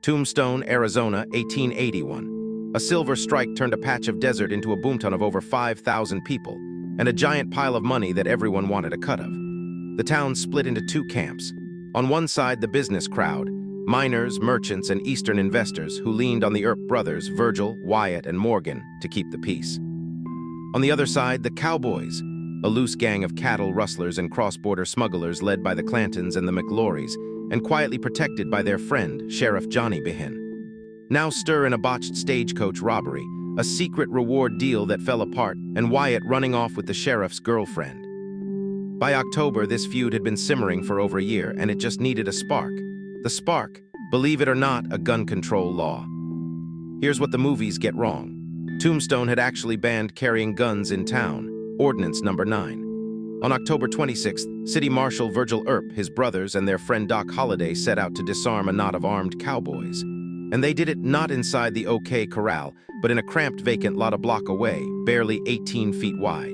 Tombstone, Arizona, 1881. A silver strike turned a patch of desert into a boomtown of over 5,000 people, and a giant pile of money that everyone wanted a cut of. The town split into two camps. On one side, the business crowd, miners, merchants, and Eastern investors who leaned on the Earp brothers, Virgil, Wyatt, and Morgan, to keep the peace. On the other side, the cowboys, a loose gang of cattle rustlers and cross-border smugglers led by the Clantons and the McLaurys, and quietly protected by their friend, Sheriff Johnny Behin. Now stir in a botched stagecoach robbery, a secret reward deal that fell apart, and Wyatt running off with the sheriff's girlfriend. By October, this feud had been simmering for over a year, and it just needed a spark. The spark, believe it or not, a gun control law. Here's what the movies get wrong. Tombstone had actually banned carrying guns in town, Ordinance number 9. On October 26th, City Marshal Virgil Earp, his brothers, and their friend Doc Holliday set out to disarm a knot of armed cowboys. And they did it not inside the OK Corral, but in a cramped vacant lot a block away, barely 18 feet wide.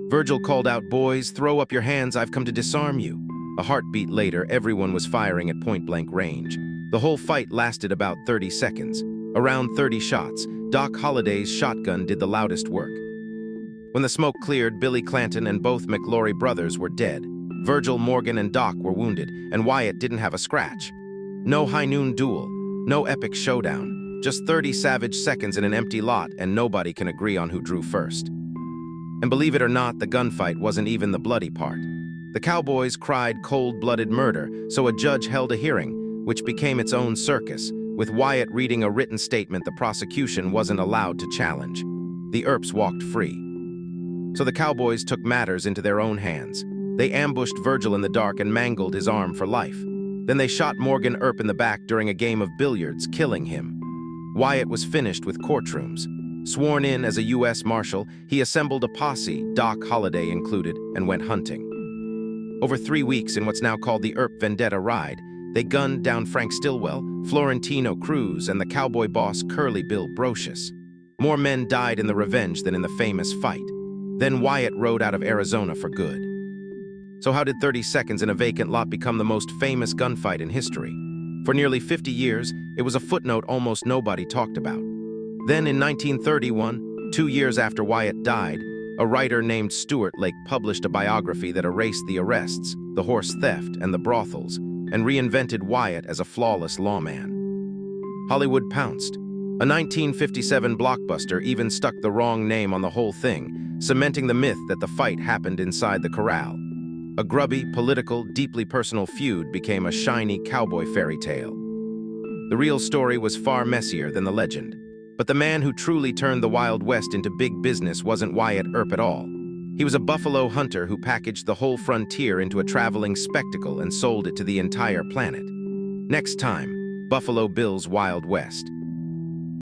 Virgil called out, "Boys, throw up your hands, I've come to disarm you." A heartbeat later, everyone was firing at point-blank range. The whole fight lasted about 30 seconds. Around 30 shots, Doc Holliday's shotgun did the loudest work. When the smoke cleared, Billy Clanton and both McLaury brothers were dead. Virgil, Morgan, and Doc were wounded, and Wyatt didn't have a scratch. No high-noon duel, no epic showdown, just 30 savage seconds in an empty lot, and nobody can agree on who drew first. And believe it or not, the gunfight wasn't even the bloody part. The cowboys cried cold-blooded murder, so a judge held a hearing, which became its own circus, with Wyatt reading a written statement the prosecution wasn't allowed to challenge. The Earps walked free. So the cowboys took matters into their own hands. They ambushed Virgil in the dark and mangled his arm for life. Then they shot Morgan Earp in the back during a game of billiards, killing him. Wyatt was finished with courtrooms. Sworn in as a U.S. Marshal, he assembled a posse, Doc Holliday included, and went hunting. Over 3 weeks in what's now called the Earp Vendetta Ride, they gunned down Frank Stillwell, Florentino Cruz, and the cowboy boss Curly Bill Brocious. More men died in the revenge than in the famous fight. Then Wyatt rode out of Arizona for good. So how did 30 seconds in a vacant lot become the most famous gunfight in history? For nearly 50 years, it was a footnote almost nobody talked about. Then in 1931, 2 years after Wyatt died, a writer named Stuart Lake published a biography that erased the arrests, the horse theft, and the brothels, and reinvented Wyatt as a flawless lawman. Hollywood pounced. A 1957 blockbuster even stuck the wrong name on the whole thing, cementing the myth that the fight happened inside the corral. A grubby, political, deeply personal feud became a shiny cowboy fairy tale. The real story was far messier than the legend. But the man who truly turned the Wild West into big business wasn't Wyatt Earp at all. He was a buffalo hunter who packaged the whole frontier into a traveling spectacle and sold it to the entire planet. Next time, Buffalo Bill's Wild West.